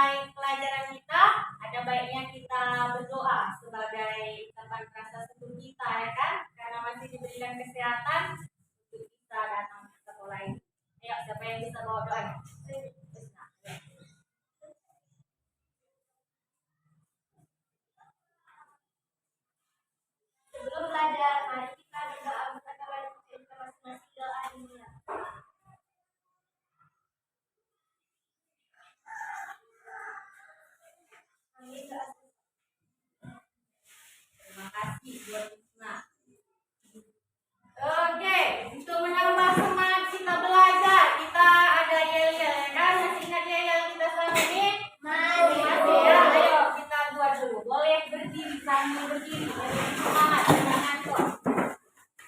memulai pelajaran kita, ada baiknya kita berdoa sebagai ucapan rasa syukur kita, ya kan? Karena masih diberikan kesehatan untuk kita datang ke sekolah ini. Ayo, siapa yang bisa bawa doanya? Sebelum belajar, mari kita berdoa kepada kita masing-masing doa dunia. Terima kasih buat Isna. Oke, untuk menambah semangat kita belajar, kita ada yel-yel, ya kan? Masih ingat yel-yel kita selama ini? Masih ya. Ayo kita buat dulu. Boleh berdiri sambil berdiri, semangat, jangan ngantuk.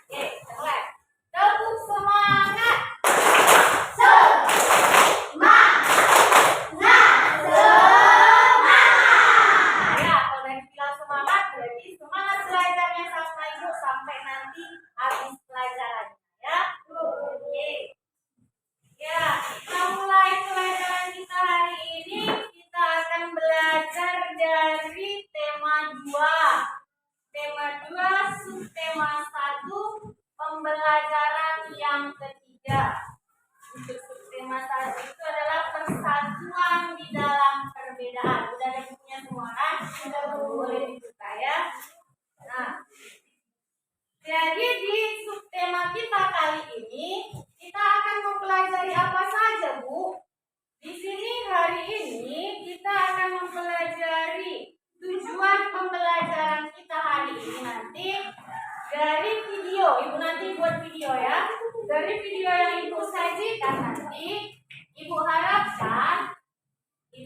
Oke, mulai. Tepuk semangat. Sampai nanti habis pelajarannya, ya. Oke. Ya, kita mulai pelajaran kita hari ini. Kita akan belajar dari tema 2. Tema 2, subtema 1, pembelajaran yang ketiga. Untuk subtema 1 itu adalah persatuan di dalam perbedaan. Udah ada bukunya semua kan? Sudah boleh dibuka ya. Nah, jadi di subtema kita kali ini kita akan mempelajari apa saja, Bu? Di sini hari ini kita akan mempelajari tujuan pembelajaran kita hari ini nanti dari video. Ibu nanti buat video ya. Dari video yang Ibu sajikan nanti, Ibu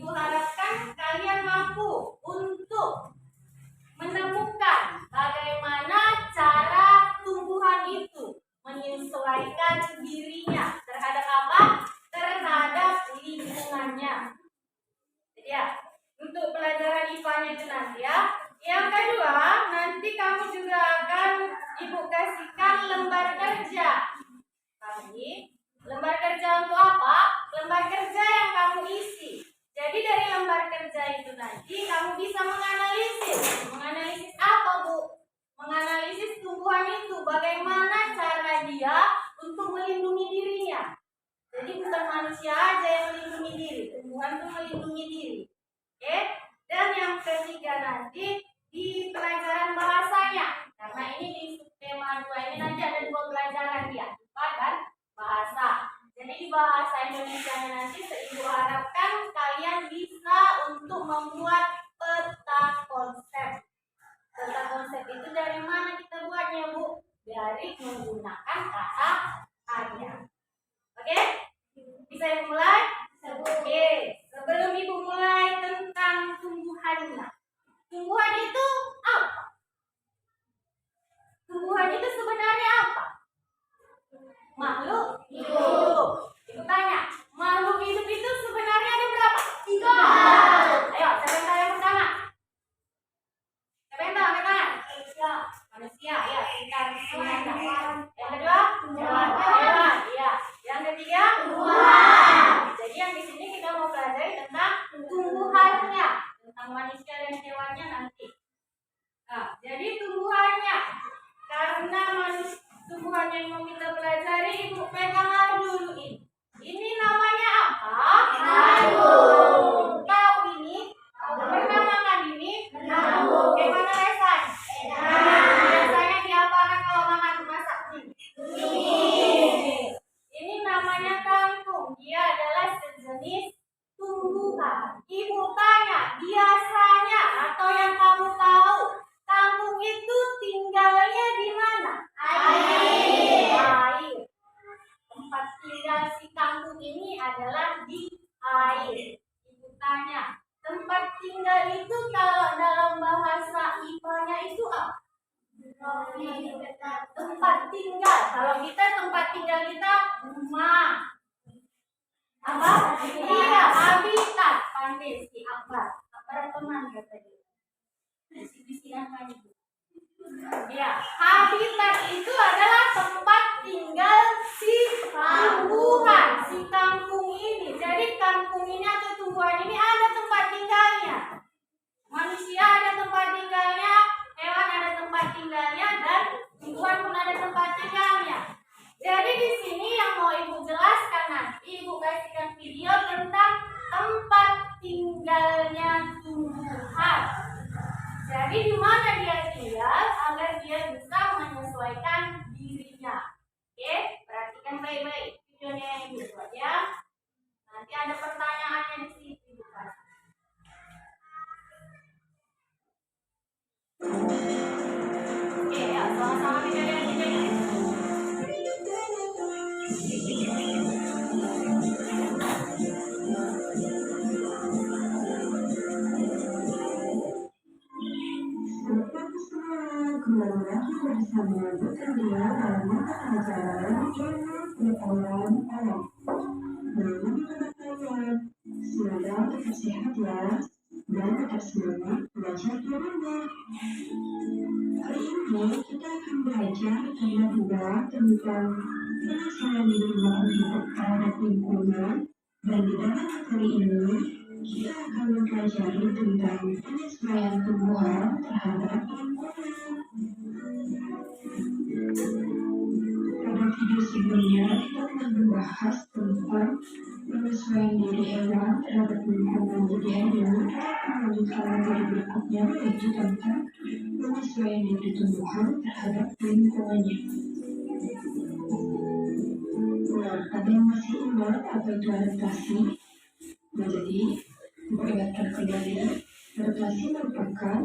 harapkan kalian mampu untuk menemukan bagaimana cara tumbuhan itu menyesuaikan dirinya terhadap apa? Terhadap lingkungannya. Jadi ya, untuk pelajaran IPA-nya itu nanti ya. Yang kedua, nanti kamu juga akan Ibu kasihkan lembar kerja. Tapi, lembar kerja untuk apa? Lembar kerja yang kamu isi. Jadi dari lembar kerja itu nanti kamu bisa menganalisis. Menganalisis apa, Bu? Menganalisis tumbuhan itu. Bagaimana cara dia untuk melindungi dirinya. Jadi bukan manusia aja yang melindungi diri. Tumbuhan itu melindungi diri. Oke? Dan yang ketiga nanti di pelajaran bahasanya. Karena ini di subtema 2 ini nanti ada 2 pelajaran dia. IPA dan bahasa. Jadi di bahasa Indonesia nanti Ibu harapkan kalian bisa untuk membuat peta konsep. Peta konsep itu dari mana kita buatnya, Bu? Dari menggunakan kata tanya. Oke? Bisa Ibu mulai? Oke. Sebelum Ibu mulai tentang tumbuhannya. Tumbuhan itu apa? Tumbuhan itu sebenarnya apa? Makhluk hidup. Ibu tanya, makhluk hidup itu sebenarnya ada berapa? 3. Ayo, siapa yang tahu yang pertama? Siapa yang tahu? Angkat tangan. Manusia, ya, sekitar 9. Yang kedua? Hewan. Iya. Yang ketiga? Tumbuhan. Jadi yang di sini kita mau pelajari tentang tumbuhannya, tentang manusia dan hewannya nanti. Nah, jadi tumbuhannya. Karena tumbuhan yang mau kita pelajari, Ibu pegang dulu ini. Ini namanya apa? Daun. Tahu ini? Pernah makan ini? Bagaimana rasanya? Biasanya diapakan kalau makan masak ini? Ini namanya kangkung. Dia adalah sejenis tumbuhan. Ibu tanya, biasanya atau yang kamu tahu, kangkung itu tinggalnya di mana? Air. Tempat tinggal si kangkung ini adalah di air. Ibu tanya, tempat tinggal itu kalau dalam bahasa IPA-nya itu apa? Tempat tinggal. Kalau kita tempat tinggal kita rumah. Apa? Iya, habitat. Pandai si Akbar. Akbar teman katanya. Bisi-bisian kan itu. Ya, habitat itu adalah tempat tinggal si tumbuhan, si kangkung ini. Jadi kangkung ini atau tumbuhan ini ada tempat Jadi di mana dia tinggal agar dia bisa menyesuaikan dirinya. Oke, perhatikan baik-baik videonya yang dibuat ya. Nanti ada pertanyaannya di situ bukan? Oke, ya, sama-sama kita lihat videonya. Kembali lagi bersama Bukandia dalam mata pelajaran ilmu pengetahuan alam. Bagaimana kalian? Semoga tetap sehat ya, dan tetap semangat belajar di rumah. Hari ini kita akan belajar tema 2 tentang penyesuaian diri makhluk hidup terhadap lingkungan, dan di dalam materi ini kita akan mempelajari tentang penyesuaian tumbuhan terhadap lingkungan. Pada video sebelumnya kita telah membahas tentang penyesuaian diri hewan terhadap lingkungan. Jadi hari ini kita akan melanjutkan materi berikutnya, yaitu tentang penyesuaian diri tumbuhan terhadap lingkungannya. Nah, ada yang masih ingat apa itu adaptasi? Nah, jadi untuk ingatkan kembali, adaptasi merupakan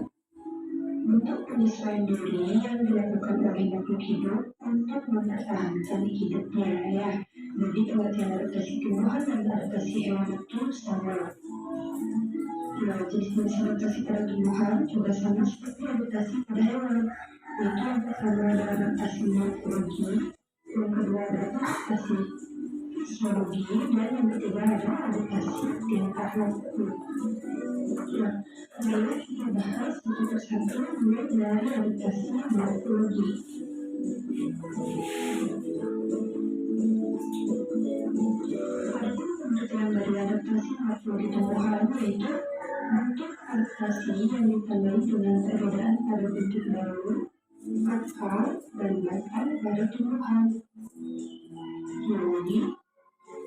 bentuk penyesuaian diri yang dilakukan oleh makhluk hidup untuk mempertahankan hidupnya ya. Jadi pengertian adaptasi tumbuhan dan adaptasi hewan itu sama. Nah, jenis-jenis adaptasi pada tumbuhan juga sama seperti adaptasi pada hewan. Yaitu yang pertama adalah adaptasi morfologi, yang kedua adalah adaptasi fisiologi, dan yang ketiga adalah adaptasi tingkah laku. Nah, mari kita bahas satu persatu mulai dari adaptasi morfologi. Adapun pengertian dari adaptasi morfologi tumbuhan yaitu bentuk adaptasi yang ditandai dengan perbedaan pada bentuk daun, akar, dan batang pada tumbuhan. Jadi,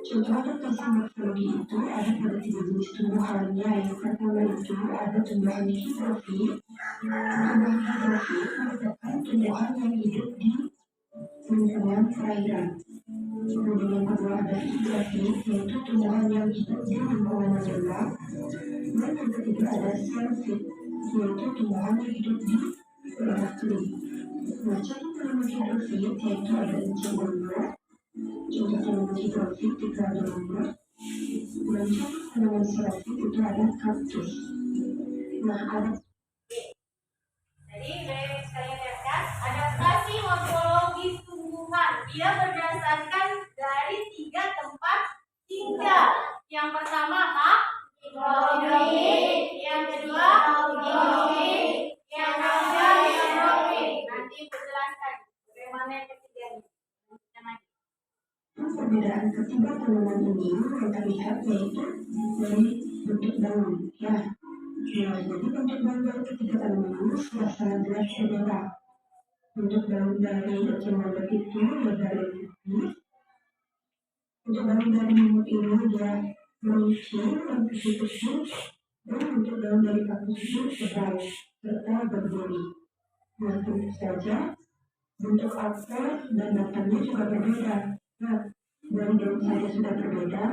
contoh adaptasi morfologi itu ada pada 3 jenis tumbuhan. Yang pertama itu ada tumbuhan hidrofit. Tumbuhan hidrofit merupakan tumbuhan yang hidup di lingkungan perairan. Kemudian yang kedua ada hidrofit, yaitu tumbuhan yang hidup di lingkungan gelap. Dan yang ketiga ada xerofit, yaitu tumbuhan yang hidup di daerah kering. Nah, contoh tanaman hidrofit yaitu ada enceng gondok. Contoh tanaman hidrofit itu ada lumut. Dan contoh tanaman xerofit itu ada kaktus. Nah, ada Jadi baik sekalian lihatkan, adaptasi morfologi tumbuhan dia berdasarkan dari 3 tempat tinggal. Yang pertama apa? Hidrofit. Yang kedua hidrofit. Yang ketiga hidrofit. Nanti penjelaskan bagaimana yang ketiganya. perbedaan ketiga tanaman ini yang terlihat yaitu dari bentuk daun ya. Nah, jadi bentuk daun dari ketiga tanaman ini sudah sangat jelas berbeda. Untuk daun dari enceng gondok itu lebar putih. Untuk daun dari lumut ini dia meruncing dan putih-putih. Dan untuk daun dari kaktus itu tebal serta berduri. Nah, tentu saja bentuk akar dan batangnya juga berbeda. Nah, dari daun saja sudah berbeda,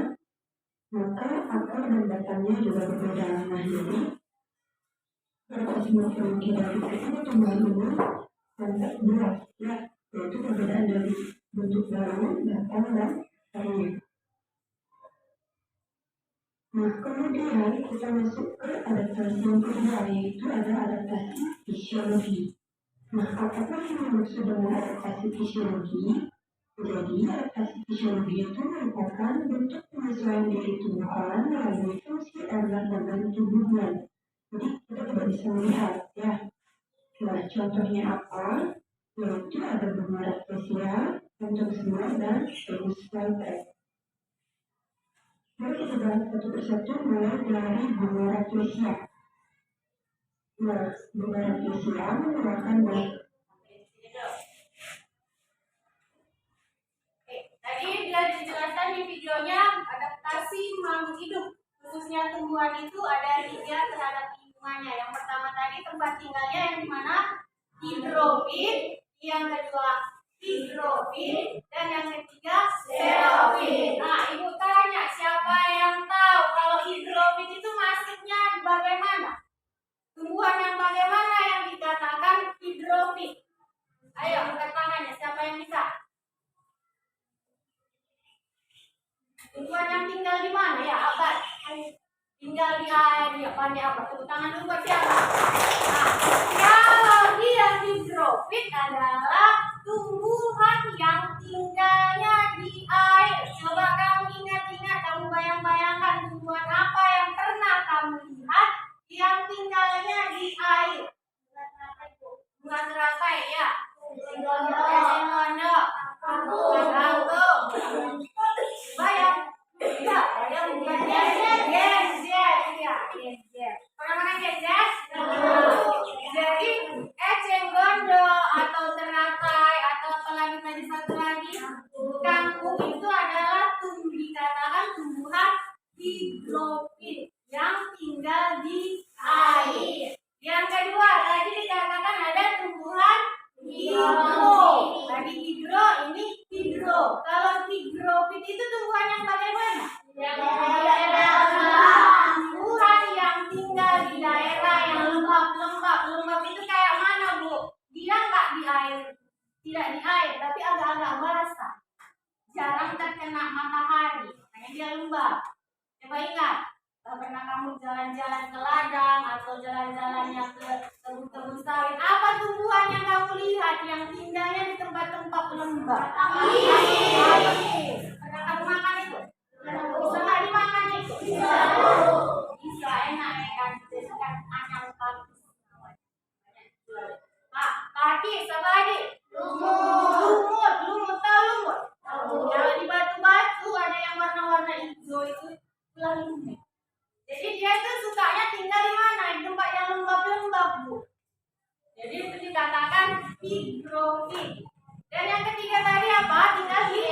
maka akar dan batangnya juga berbeda. Nah, jadi adaptasi morfologi dari ketiga tumbuhan ini sangat jelas ya, yaitu perbedaan dari bentuk daun, batang, dan akarnya. Nah, kemudian kita masuk ke adaptasi yang kedua, yaitu ada adaptasi fisiologi. Nah, apakah yang dimaksud dengan adaptasi fisiologi? Jadi, adaptasi fisiologi itu merupakan bentuk penyesuaian diri tumbuhan melalui fungsi organ dalam tubuhnya. Jadi, kita tidak bisa melihat, ya. Nah, contohnya apa? Yaitu ada bunga rafflesia, kantong semar, dan venus flytrap. Mari kita bahas satu persatu mulai dari bunga rafflesia. Nah, bunga rafflesia merupakan Tadi dia dijelaskan di videonya adaptasi makhluk hidup, khususnya tumbuhan itu ada 3 terhadap lingkungan. lingkungannya. Yang pertama tadi tempat tinggalnya yang di mana? Hidrofit. Yang kedua hidrofit. Dan yang ketiga xerofit. Nah, ibu tanya, siapa yang tahu kalau hidrofit itu masuknya bagaimana? Tumbuhan yang bagaimana yang dikatakan hidrofit? Ayo, angkat tangannya. Siapa yang bisa? Tumbuhan yang tinggal di mana ya, abad? Tinggal di air, ya pandai apa? Tepuk tangan dulu buat siapa? Nah, kalau dia hidrofit adalah tumbuhan yang tinggalnya di air. Coba kamu ingat-ingat, kamu bayang-bayangkan tumbuhan apa yang pernah kamu lihat yang tinggalnya di air? Bunga teratai ya? Senono, kangkung, bayam, ya, bayam bukan yes. Pernah makan yes? Jadi eceng gondok atau teratai atau apalagi tadi satu lagi kangkung itu adalah dikatakan tumbuhan hidrofit yang tinggal di air. Yang kedua tadi dikatakan ada tumbuhan hidro. Tadi hidro, ini hidro. Kalau hidrofit itu tumbuhan yang bagaimana? Tumbuhan yang tinggal di daerah yang lembab. Lembab itu kayak mana, Bu? Dia nggak di air, tidak di air, tapi agak-agak basah. Jarang terkena matahari, makanya dia lembab. Coba ingat, pernah kamu jalan-jalan ke ladang atau jalan-jalannya ke kebun sawit, apa tumbuhan yang kamu lihat yang tinggalnya di tempat-tempat lembab? Pernah kamu makan itu? Bisa nggak dimakan itu? Bisa, enak ya kan? Itu kan anyam bagus. Pak, kaki, siapa lagi? Lumut, tahu lumut? Kalau di batu-batu ada yang warna-warna hijau itu tulang lumut. Jadi dia itu sukanya tinggal di mana? Di tempat yang lembab-lembab, Bu. Jadi itu dikatakan hidrofit. Dan yang ketiga tadi apa? Tinggal di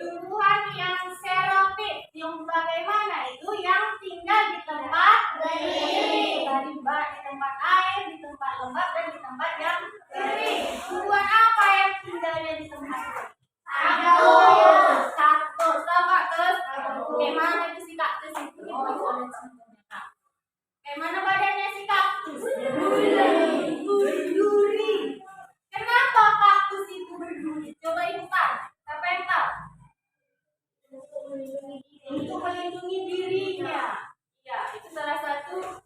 tumbuhan yang xerofit. Yang bagaimana itu? Yang tinggal di tempat kering. Tadi di tempat air, di tempat lembab, dan di tempat yang kering. Tumbuhan apa yang tinggalnya di tempat kering? Kaktus. Sama terus. Bagaimana itu si kaktus itu? Bagaimana badannya si kaktus? Berduri. Kenapa kaktus itu berduri? Coba ibu tahu. Siapa yang tahu? Untuk melindungi dirinya. Ya, itu salah satu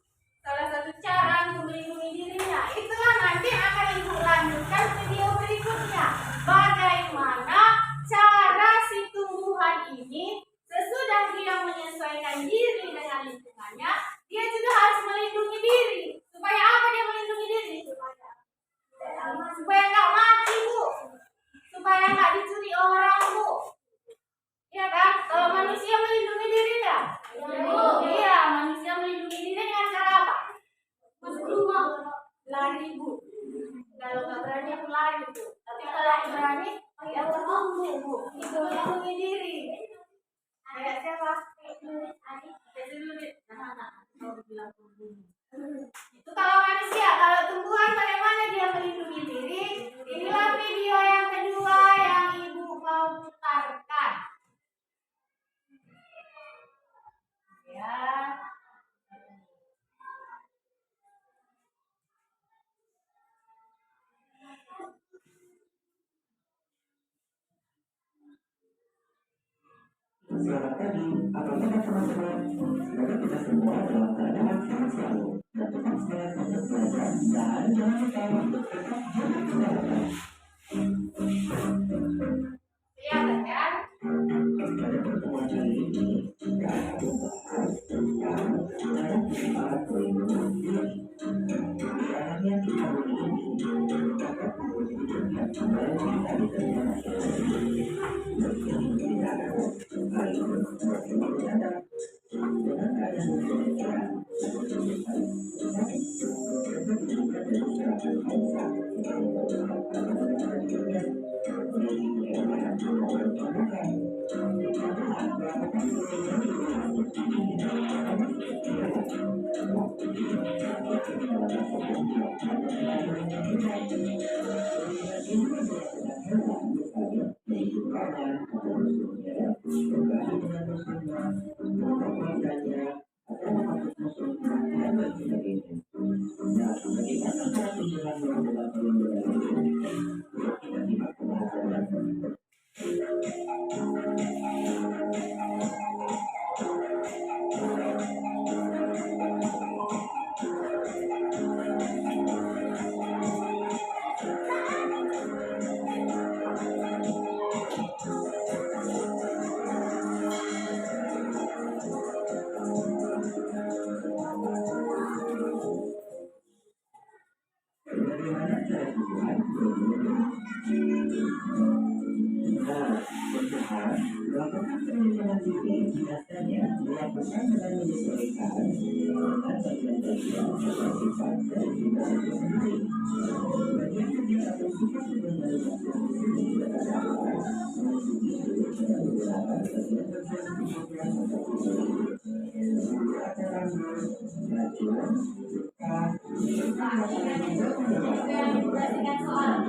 cara untuk melindungi dirinya. Itulah nanti akan ibu lanjutkan video berikutnya. Bagaimana cara si tumbuhan ini sesudah dia menyesuaikan diri dengan lingkungannya, dia juga harus melindungi diri. Supaya apa dia melindungi diri? Supaya nggak mati, Bu. Supaya nggak dicuri orang, Bu. Iya kan? Kalau manusia melindungi diri nggak? Iya, manusia melindungi diri dengan cara apa? Masuk rumah, lari, Bu. Kalau nggak berani aku lari, Bu. Tapi kalau aku berani, ya tertunggu, Bu. Itu melindungi diri. Kayak siapa? Itu kalau manusia. Kalau tumbuhan bagaimana dia melindungi diri? Inilah video yang kedua yang ibu mau putarkan. Ya. Selamat pagi, apa kabar teman-teman? Semoga kita semua dalam keadaan sehat selalu dan tetap semangat untuk belajar dan jangan lupa untuk tetap jaga kesehatan. Iya kan? Pada pertemuan kali ini, kita akan membahas tentang cara kita melindungi diri. Caranya kita melindungi diri dapat mewujudkan kembali kita di tengah Bagaimana cara Tuhan? Nah, pencegahan melakukan perlindungan diri biasanya dilakukan dengan menyesuaikan dengan bagian-bagian atau sifat dari kita itu sendiri. Bagian-bagian atau sifat yang melibatkan diri adalah itu dengan menggunakan bagian-bagian tubuh yang ada rambut, baju, luka, Pak, ingat soal.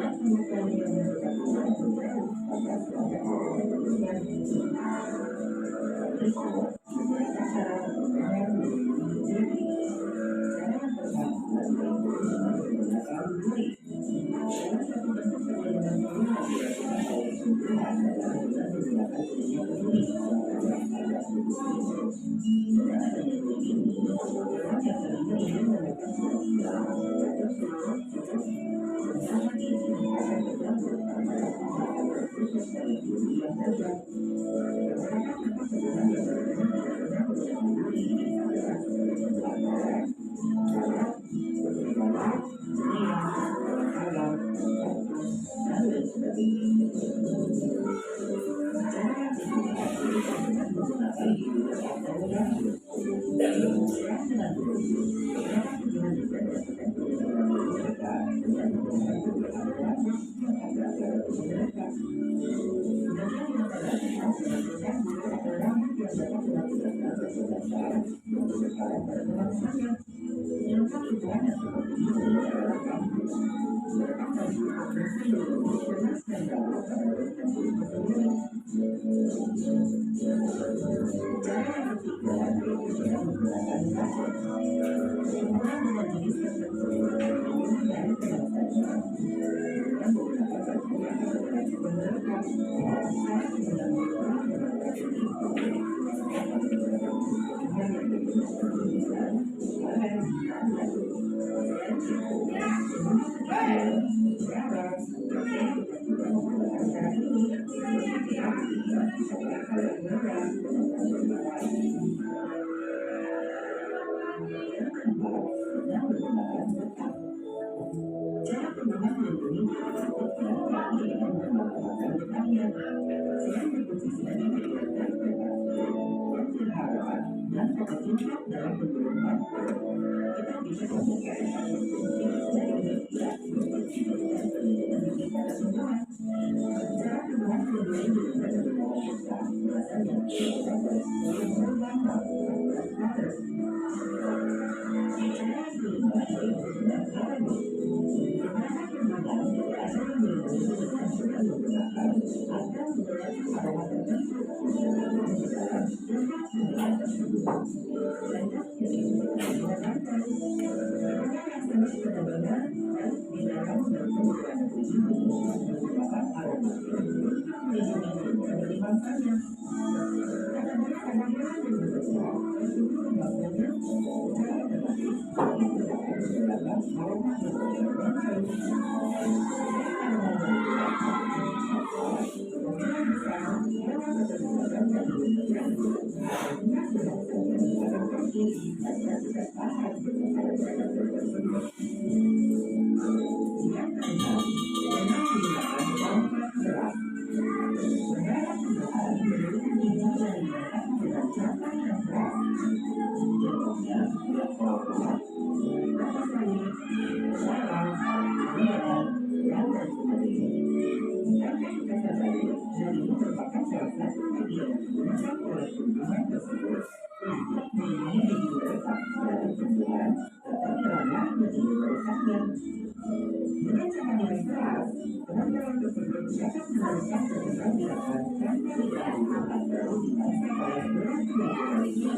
Pembelajaran tersebut dapat meneruskan keputusan dilakukan tanpa diganggu tempat baru oleh berat pelajaran lainnya.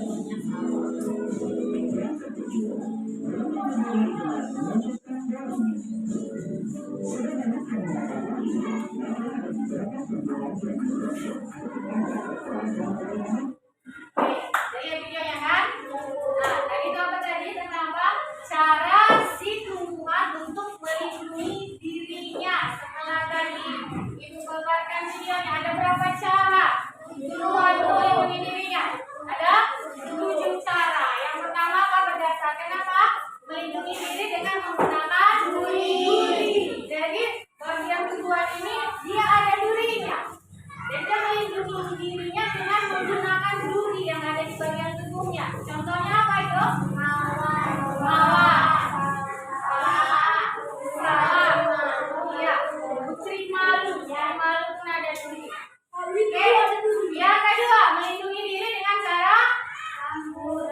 Yang ketujuh, berubah benar menunjukkan daun. Sebagaimana penerapan ini, maka ada beberapa pembelajaran yang Jadi videonya kan? Nah, tadi itu apa tadi tentang apa? Cara si tumbuhan untuk melindungi dirinya. Setelah tadi ibu paparkan videonya, ada berapa cara tumbuhan untuk melindungi dirinya? Ada 7 cara. Yang pertama apa? Berdasarkan apa? Melindungi diri dengan menggunakan duri. Jadi bagian tumbuhan ini dia ada durinya. Dan dia melindungi dirinya dengan menggunakan duri yang ada di bagian tubuhnya. Contohnya apa itu? Mawar. Iya. Putri malu. Yang malu pun ada duri. Oke. Yang kedua, melindungi diri dengan cara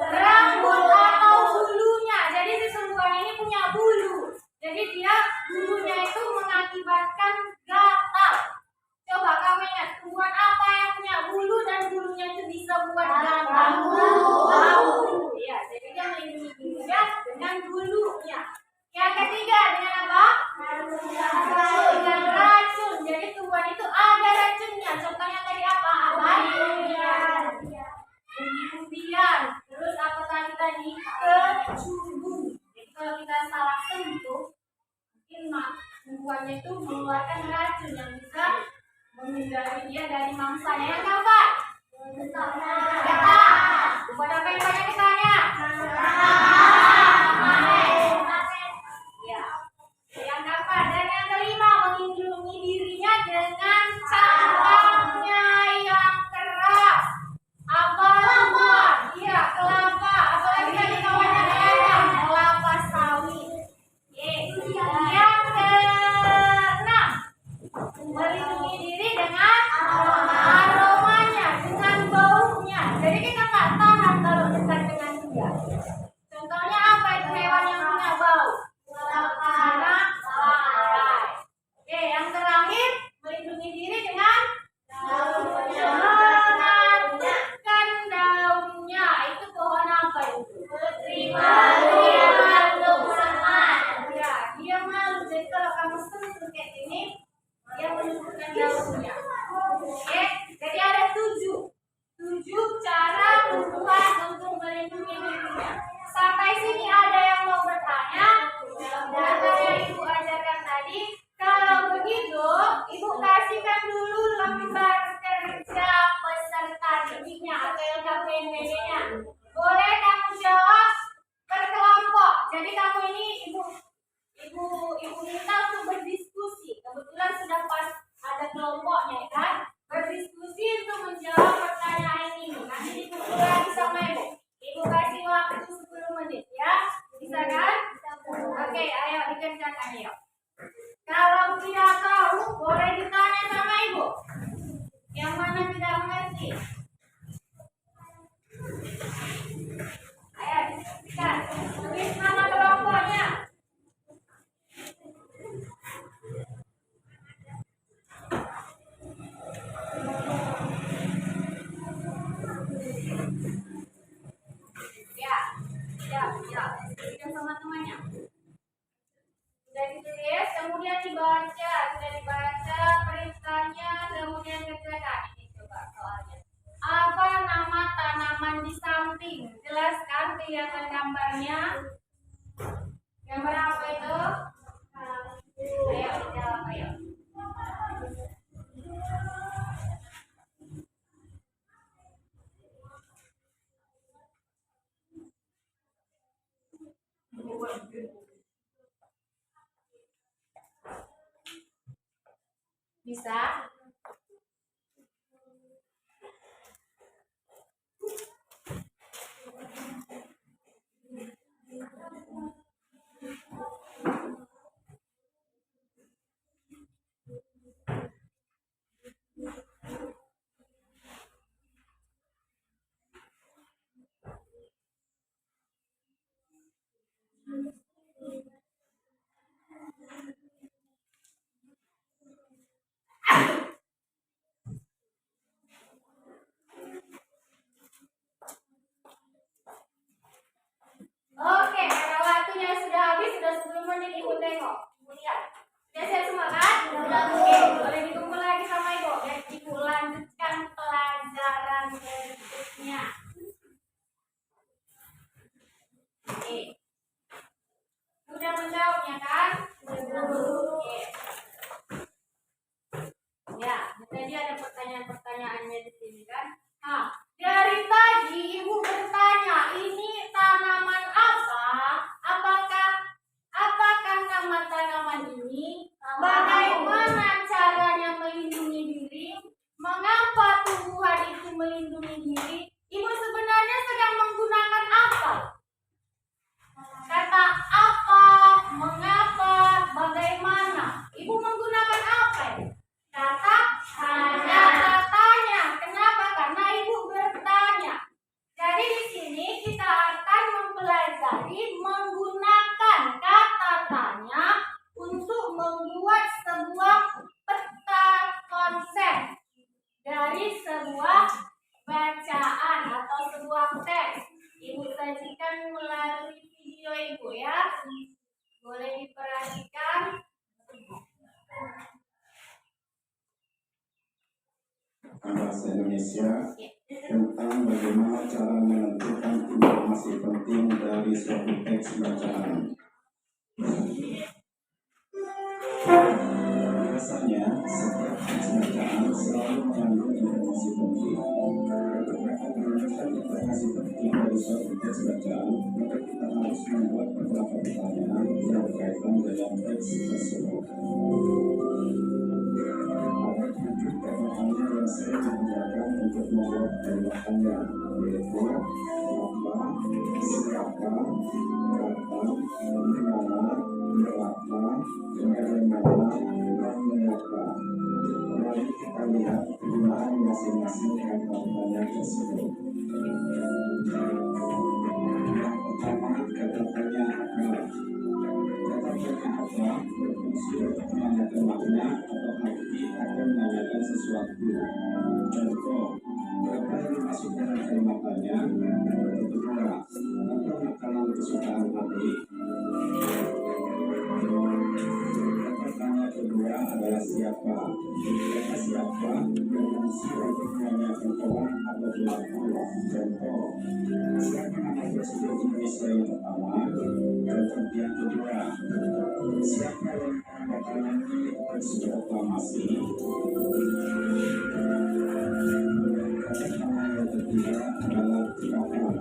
rambut atau bulunya. Jadi sesungguhnya ini punya bulu. Jadi dia bulunya itu mengakibatkan gatal. Coba kamu ingat, tumbuhan apa yang punya bulu dan bulunya itu bisa buat gatal? Bambu. Iya, jadi dia melindungi dirinya dengan bulunya. Yang ketiga, dengan apa? Dengan racun. Jadi tumbuhan itu ada racunnya. Contohnya tadi apa? Umbi-umbian. Terus apa tadi? Kecubung. Jadi kalau kita salah sentuh, mungkin tumbuhannya itu mengeluarkan racun yang bisa menghindari dia dari mangsanya. Yang keempat, getah. Buat apa yang banyak getahnya? Ya. Yang keempat dan yang kelima, melindungi dirinya dengan cangkangnya yang keras. Apa tumbuhan? Iya, kelapa. Apalagi tadi kawannya daerah, kelapa sawit. Yang keenam, melindungi diri dengan aromanya, dengan baunya. Jadi kita nggak tahan kalau dekat dengan dia. Contohnya apa itu hewan yang punya bau? Anak parai. Oke, yang terakhir, melindungi diri dengan mengaturkan daunnya. Itu pohon apa itu? Ya, dia malu. Jadi kalau kamu sentuh kayak gini, dia menunjukkan daunnya. Oke, jadi ada 7 cara tumbuhan untuk melindungi dirinya. Sampai sini ada yang mau bertanya? Data yang ibu ajarkan tadi. Kalau begitu, ibu kasihkan dulu lembar kerja peserta didiknya atau LKPMPD-nya. Boleh kamu jawab berkelompok. Jadi kamu ini ibu minta untuk berdiskusi. Kebetulan sudah pas ada kelompoknya, kan? Berdiskusi untuk menjawab pertanyaan ini. Nanti dikumpul lagi sama ibu. Ibu kasih waktu 10 menit, ya. Bisa kan? Oke, ayo dikerjakan, yuk. Kalau tidak tahu, boleh ditanya sama ibu. Yang mana tidak mengerti? Ayo diskusikan. Tulis nama kelompoknya. Ya. Kita sama temannya. Sudah ditulis, kemudian dibaca perintahnya, kemudian kerjakan. Ini coba soalnya. Apa nama tanaman di samping? Jelaskan, kelihatan gambarnya. Gambar apa itu? Ayo dijawab, ayo. Bisa? Oke. Sudah menjawabnya kan? Oke. Ya, tadi ada pertanyaan-pertanyaannya di sini kan? Dari tadi Ibu bertanya, ini tanaman apa? Apakah tanaman ini? Bagaimana caranya melindungi diri? Mengapa tumbuhan itu melindungi diri? Ibu sebenarnya sedang menggunakan apa? Kata apa, mengapa, bagaimana. Ibu menggunakan apa? Kata tanya. Katanya. Kenapa? Karena Ibu bertanya. Jadi di sini kita akan mempelajari menggunakan kata tanya untuk membuat sebuah peta konsep dari sebuah bacaan atau sebuah teks. Ibu sajikan melalui video Ibu ya. Boleh diperhatikan. Bahasa Indonesia tentang bagaimana cara menentukan informasi penting dari suatu teks bacaan. Biasanya, setiap teks bacaan selalu mengandung informasi penting. Untuk dapat menemukan informasi penting dari suatu teks bacaan, maka kita harus membuat beberapa pertanyaan yang berkaitan dengan teks tersebut. Ada 7 pertanyaan yang saya gunakan untuk membuat pertanyaannya, yaitu apa, siapa, kapan, di mana, berapa, bagaimana, dan mengapa. Mari kita lihat penggunaan masing-masing kata-kata tersebut. Yang pertama, kata-kata apa. Kata-kata apa berfungsi untuk menanyakan makna atau arti atau menanyakan sesuatu. Contoh, apa yang dimasukkan dalam kalimatnya? Kedua, apa makanan kesukaan adik? Pertanyaan kedua adalah siapa. Kata siapa berfungsi untuk menanyakan orang atau pelaku. Contoh, siapa nama Presiden Indonesia yang pertama? Contoh yang kedua, siapa yang menandatangani Presiden Proklamasi? Pertanyaan yang ketiga adalah kapan.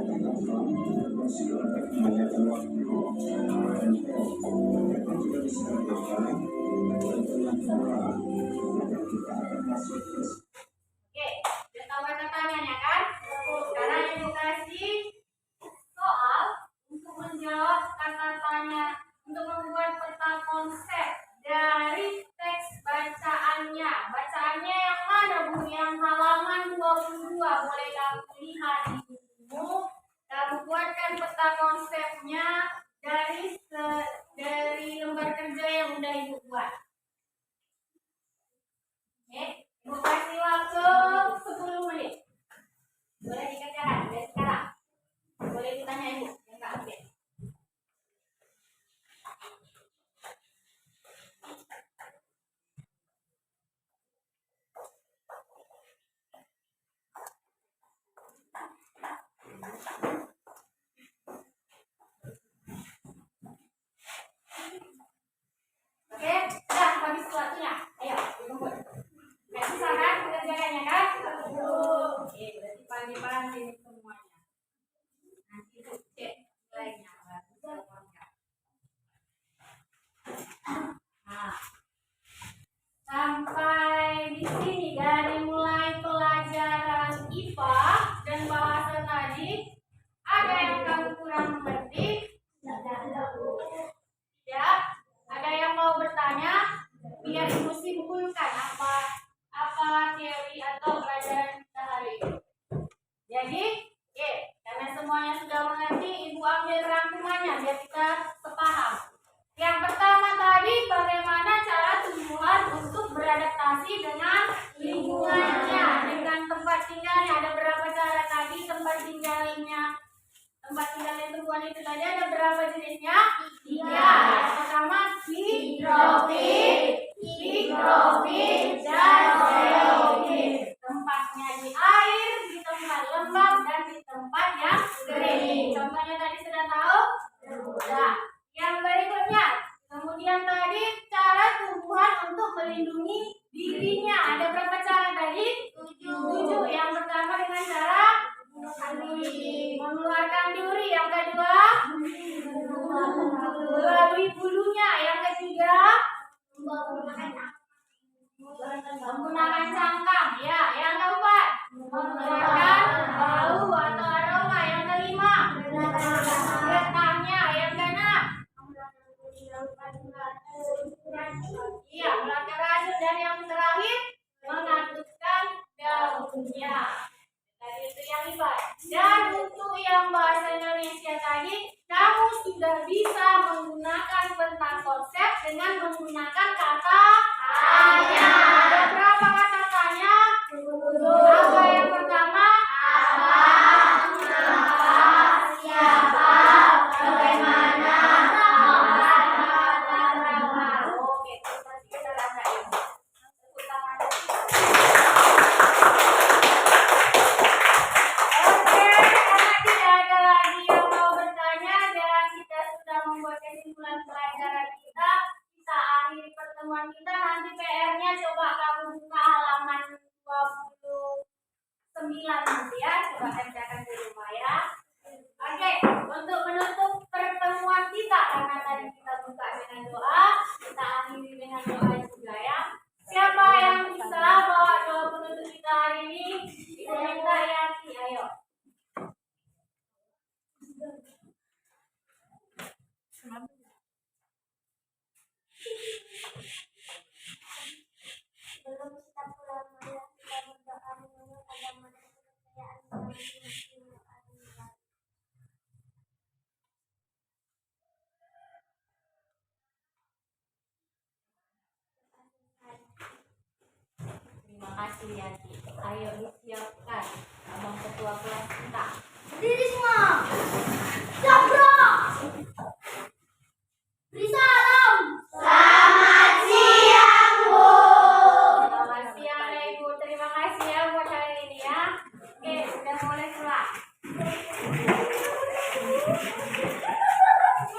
Kata berfungsi untuk menanyakan waktu. Contoh, kita juga bisa menggunakan contoh yang kedua. Maka kita akan masuk ke Oke, udah tahu kata-katanya ya kan? Sekarang Ibu kasih soal untuk menjawab kata tanya, untuk membuat peta konsep dari teks bacaannya. Bacaannya yang mana Bu? Yang halaman 22. Boleh kamu lihat di bukumu. Kamu buatkan peta konsepnya dari lembar kerja yang udah Ibu buat. Oke, Ibu kasih waktu 10 menit. Boleh dikerjakan dari sekarang. Boleh ditanya Ibu, yang nggak oke. Oke, sudah habis waktunya. Ayo, dikumpul. Nggak susah kan mengerjakannya kan? Oke, berarti pagi-pagi ini semuanya. Nanti Ibu cek nilainya. Nah, sampai di sini dari mulai pelajaran IPA dan bahasa tadi, ada yang kamu kurang mengerti? Ya, ada yang mau bertanya? Biar Ibu simpulkan apa teori atau pelajaran kita hari ini. Jadi, karena semuanya sudah mengerti, Ibu ambil rangkumannya biar kita sepaham. Yang pertama tadi, bagaimana cara tumbuhan untuk beradaptasi dengan lingkungannya, dengan tempat tinggalnya. Ada berapa cara tadi tempat tinggalnya tumbuhan itu tadi ada berapa jenisnya? 3. Yang pertama higrofit, dan xerofit. Tempatnya di air, di tempat lembab, dan di tempat yang kering. Contohnya tadi Nah, yang berikutnya, kemudian tadi cara tumbuhan untuk melindungi dirinya. Ada berapa cara tadi? 7. Yang pertama dengan cara mengeluarkan duri. Yang kedua, melalui bulunya. Yang ketiga, menggunakan cangkang. Ya, yang keempat, mengeluarkan bau atau aroma. Yang kelima, getahnya. Yang keenam, iya, melakukan racun. Dan yang terakhir, mengaktifkan daunnya. Tadi itu yang lipat. Dan untuk yang bahasa Indonesia tadi, kamu sudah bisa menggunakan tentang konsep dengan menggunakan kata tanya. Ada berapa kata tanya? Apa yang pertama? Siapa, bagaimana, berapa. Oke, terus kita rasain. Tepuk tangan. Oke, karena tidak ada lagi yang mau bertanya dan kita sudah membuat kesimpulan pelajaran kita akhiri pertemuan kita. Nanti PR-nya coba kamu buka halaman 29 nanti ya, coba kerjakan di rumah ya. Oke, untuk menutup pertemuan kita, karena tadi kita buka dengan doa, kita akhiri dengan doa juga ya. Siapa yang bisa bawa doa penutup kita hari ini? Ibu minta Yati, ayo. Sebelum kita pulang, marilah kita berdoa menurut agama dan kepercayaan masing-masing. Terima kasih Yati. Ayo disiapkan abang ketua kelas kita. Berdiri semua.